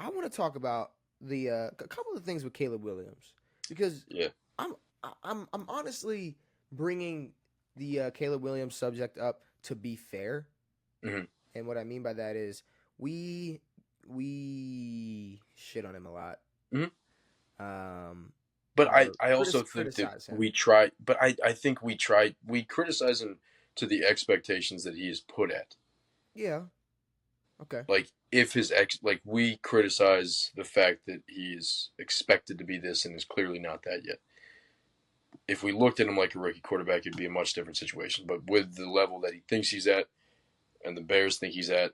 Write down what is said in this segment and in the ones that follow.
I want to talk about the a couple of things with Caleb Williams because Yeah. I'm I'm honestly bringing the Caleb Williams subject up to be fair, Hmm. and what I mean by that is we we shit on him a lot, Hmm. um, But I, or I also think that criticize him. we try, but I think we criticize him to the expectations that he is put at. Yeah. Okay. Like, if like, we criticize the fact that he is expected to be this and is clearly not that yet. If we looked at him like a rookie quarterback, it'd be a much different situation. But with the level that he thinks he's at, and the Bears think he's at,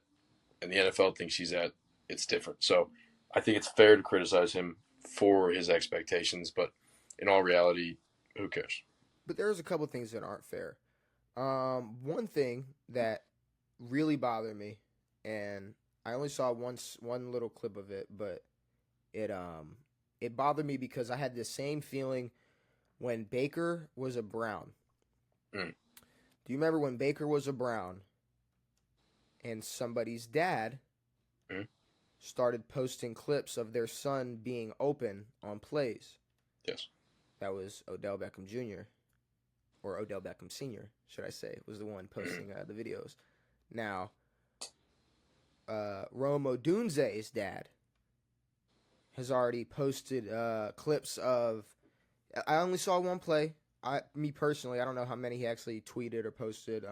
and the NFL thinks he's at, it's different. So I think it's fair to criticize him for his expectations, but in all reality, who cares? But there's a couple things that aren't fair. One thing that really bothered me, and I only saw one little clip of it, but it it bothered me because I had the same feeling when Baker was a Brown. Mm. Do you remember when Baker was a Brown and somebody's dad Mm. started posting clips of their son being open on plays? Yes. That was Odell Beckham Jr. or Odell Beckham Sr., should I say, was the one posting the videos. Now, Rome Odunzes' dad has already posted clips of. I only saw one play. Me personally, I don't know how many he actually tweeted or posted.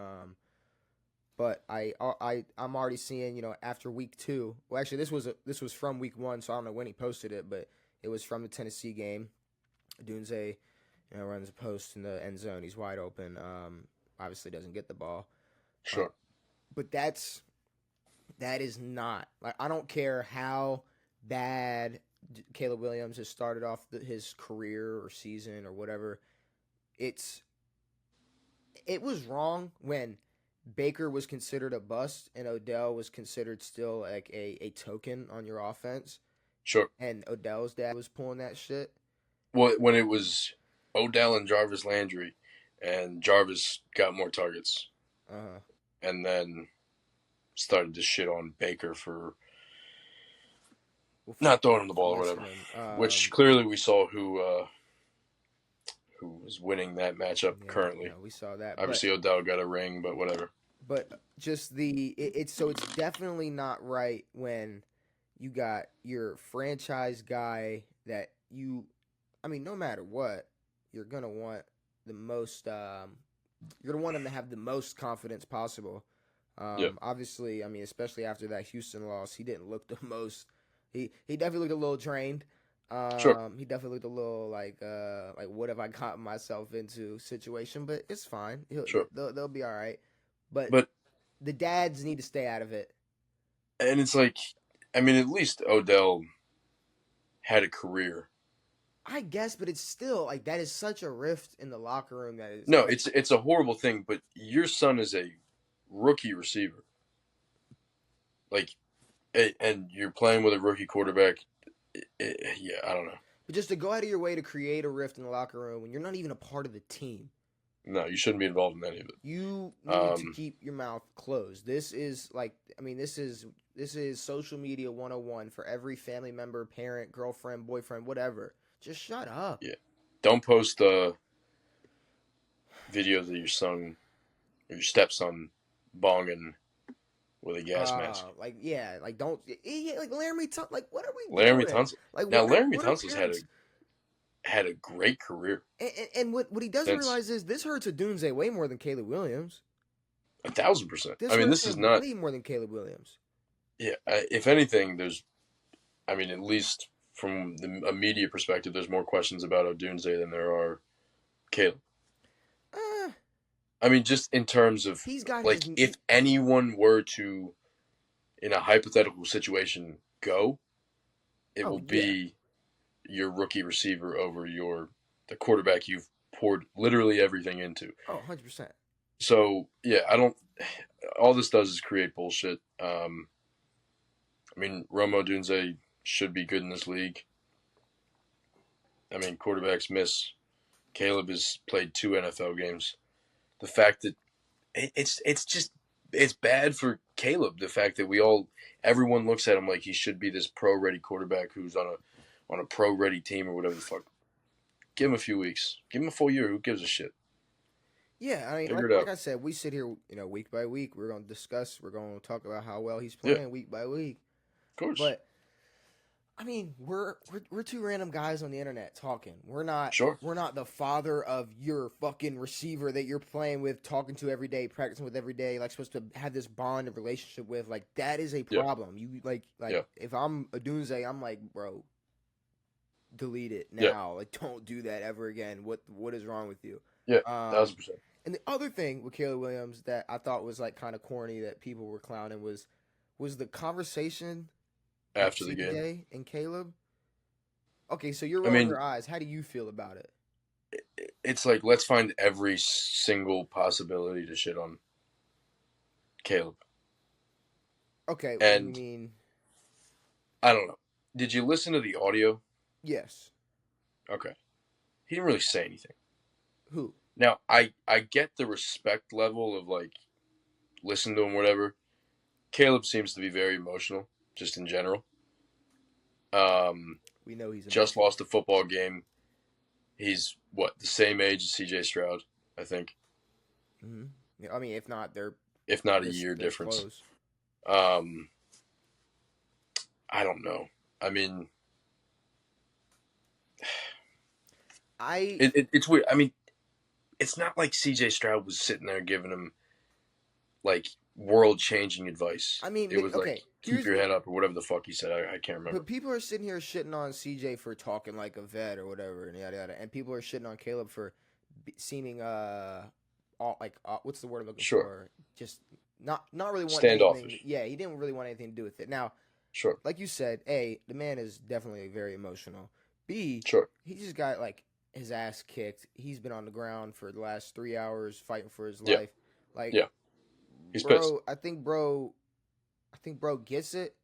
But I'm already seeing, after week 2. Well, actually, this was from week 1, so I don't know when he posted it, but it was from the Tennessee game. Dunze, runs a post in the end zone. He's wide open. Obviously doesn't get the ball. Sure. But that is not, like, I don't care how bad Caleb Williams has started off his career or season or whatever. It was wrong when Baker was considered a bust and Odell was considered still like a token on your offense. Sure. And Odell's dad was pulling that shit. Well, when it was Odell and Jarvis Landry, and Jarvis got more targets, Uh-huh. and then started to shit on Baker for Well, not throwing him the ball or missing whatever. him. Which clearly we saw who was winning that matchup currently. We saw that. Obviously, Odell got a ring, but whatever. But just it's definitely not right when you got your franchise guy that no matter what, you're gonna want the most. You're gonna want him to have the most confidence possible. Yeah. Obviously, especially after that Houston loss, he didn't look the most. He definitely looked a little drained. Sure. He definitely looked a little like what have I gotten myself into situation, but it's fine. Sure. They'll be all right. But But the dads need to stay out of it. and it's like, at least Odell had a career. I guess, but it's still like that is such a rift in the locker room that is No, it's a horrible thing. But your son is a rookie receiver, like, and you're playing with a rookie quarterback. Yeah, I don't know. but just to go out of your way to create a rift in the locker room when you're not even a part of the team. No, you shouldn't be involved in any of it. You need to keep your mouth closed. This is this is social media 101 for every family member, parent, girlfriend, boyfriend, whatever. Just shut up. Yeah. Don't post videos of your son or your stepson bonging with a gas mask. Don't like Laramie like what are we Laramie doing? Tunsil. Like Now, Laramie what are Tunsil's parents had a great career. and what he doesn't realize is this hurts Odunze way more than Caleb Williams. 1,000%. This This is not way more than Caleb Williams. Yeah. If anything, there's, at least from a media perspective, there's more questions about Odunze than there are Caleb. Just in terms of, he's got like, if anyone were to, in a hypothetical situation, go, it will be your rookie receiver over the quarterback you've poured literally everything into. Oh, 100%. So, yeah, all this does is create bullshit. Rome Odunze should be good in this league. Quarterbacks miss. Caleb has played 2 NFL games. The fact that it's just it's bad for Caleb. The fact that everyone looks at him like he should be this pro-ready quarterback who's on a pro-ready team or whatever the fuck. Give him a few weeks. Give him a full year. Who gives a shit? Yeah, I mean, Figure like it out. I said, we sit here, week by week. We're gonna discuss. We're gonna talk about how well he's Yeah, playing week by week. of course. But I mean, we're two random guys on the internet talking. Sure. We're not the father of your fucking receiver that you're playing with, talking to every day, practicing with every day, like supposed to have this bond and relationship with. Like that is a Yeah. problem. You Yeah. if I'm Odunze, I'm like, bro, delete it Yeah. now. Like, don't do that ever again. What is wrong with you? Yeah. Um, 1,000%. and the other thing with Caleb Williams that I thought was like kind of corny that people were clowning was the conversation with After the game. CJ and Caleb. Okay, so you're I rolling mean, your eyes. How do you feel about it? it's like, let's find every single possibility to shit on Caleb. Okay, what do you And mean? I don't know. Did you listen to the audio? Yes. Okay. He didn't really say anything. Who? Now, I get the respect level of, like, listen to him, whatever. Caleb seems to be very emotional, just in general. We know he's Just emotional. lost a football game. He's, the same age as CJ Stroud, I think. Mm-hmm. Yeah, I mean, if not, they're If not a year they're difference. close. I don't know. I mean, it's weird. I mean, it's not like CJ Stroud was sitting there giving him like world-changing advice. I mean, it was okay, like keep your head up or whatever the fuck he said. I can't remember. But people are sitting here shitting on CJ for talking like a vet or whatever, and yada yada, and people are shitting on Caleb for seeming what's the word I'm looking Sure. for? Just not really wanting Standoffish. anything. Yeah, he didn't really want anything to do with it. Now, Sure. like you said, A, the man is definitely very emotional. B, Sure. he just got like his ass kicked. He's been on the ground for the last 3 hours fighting for his Yeah. life. Like, Yeah. He's bro, pissed. I think bro gets it.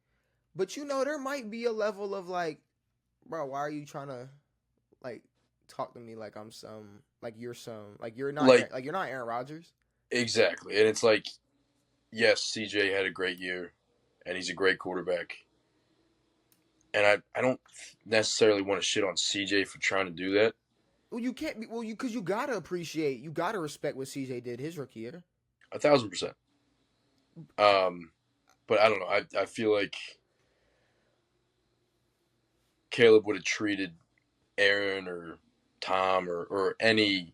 But there might be a level of like, bro, why are you trying to like talk to me like I'm you're not you're not Aaron Rodgers. Exactly. And it's like, yes, CJ had a great year and he's a great quarterback. And I don't necessarily want to shit on CJ for trying to do that. Well, you can't be because you gotta respect what CJ did his rookie year. 1,000%. But I don't know. I feel like Caleb would have treated Aaron or Tom or any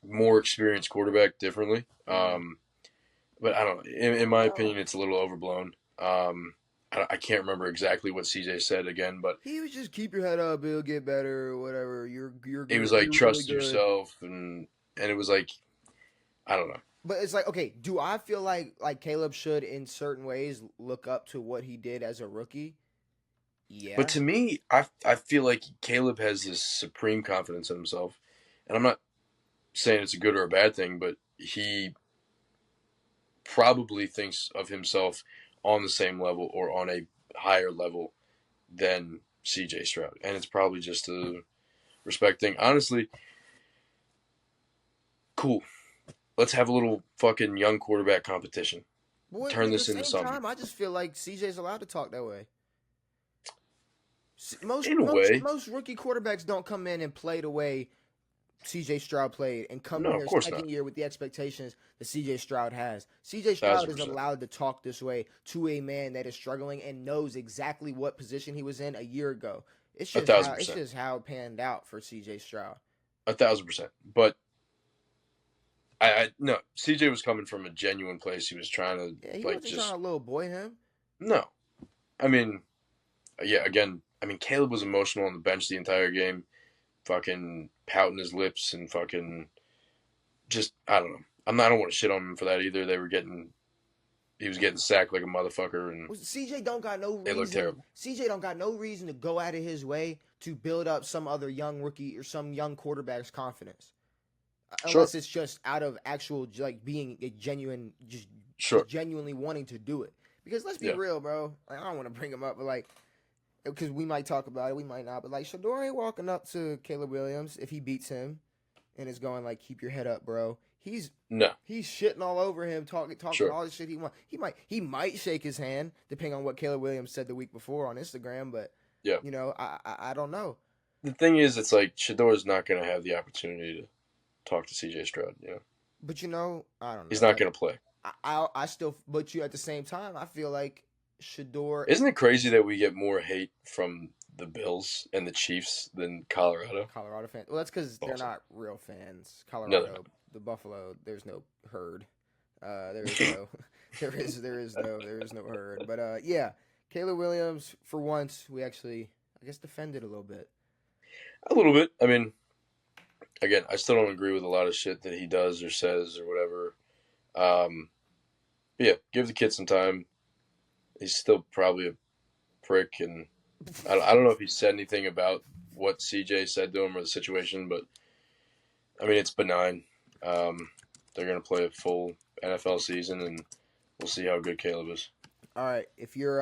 more experienced quarterback differently. But I don't know. In my opinion, it's a little overblown. I can't remember exactly what CJ said again, but he was just keep your head up, it'll get better or whatever. You're good. It was like trust really yourself, and it was like, I don't know. But it's like, okay, do I feel like Caleb should in certain ways look up to what he did as a rookie? Yeah. But to me, I feel like Caleb has this supreme confidence in himself, and I'm not saying it's a good or a bad thing, but he probably thinks of himself on the same level or on a higher level than CJ Stroud, and it's probably just a respect thing. Honestly, cool. Let's have a little fucking young quarterback competition. Boy, Turn at this the into same something. time, I just feel like CJ's allowed to talk that way. Most rookie quarterbacks don't come in and play the way CJ Stroud played and come in their second year with the expectations that CJ Stroud has. CJ Stroud 1,000%. is allowed to talk this way to a man that is struggling and knows exactly what position he was in a year ago. It's just 1,000%. how it panned out for CJ Stroud. 1,000%. But I no, CJ was coming from a genuine place. He was trying to he wasn't trying to little boy him. No, I mean, yeah. Again, I mean, Caleb was emotional on the bench the entire game, fucking pouting his lips and fucking just I don't know. I don't want to shit on him for that either. He was getting sacked like a motherfucker, and CJ don't got no reason. It looked terrible. CJ don't got no reason to go out of his way to build up some other young rookie or some young quarterback's confidence. Unless it's just out of actual like being a genuine, just genuinely wanting to do it. Because let's be real, bro. Like, I don't want to bring him up, but like, because we might talk about it, we might not. But like, Shador ain't walking up to Caleb Williams if he beats him, and is going like, "Keep your head up, bro." he's No, he's shitting all over him, talking sure. all the shit he wants. He might shake his hand, depending on what Caleb Williams said the week before on Instagram. But Yeah. I don't know. The thing is, it's like Shador's not going to have the opportunity to talk to C.J. Stroud. But I don't He's know. not Like going to play. I still, but at the same time, I feel like Shador. Isn't it crazy that we get more hate from the Bills and the Chiefs than Colorado? Colorado fans. Well, that's because they're Awesome. not real fans. No, Colorado, the Buffalo. There's no herd. There is no. there is no herd. But yeah, Caleb Williams. For once, we actually, I guess, defended a little bit. A little bit. I mean, again, I still don't agree with a lot of shit that he does or says or whatever. But yeah, give the kid some time. He's still probably a prick, and I don't know if he said anything about what CJ said to him or the situation, but I mean, it's benign. They're going to play a full NFL season, and we'll see how good Caleb is. All right, if you're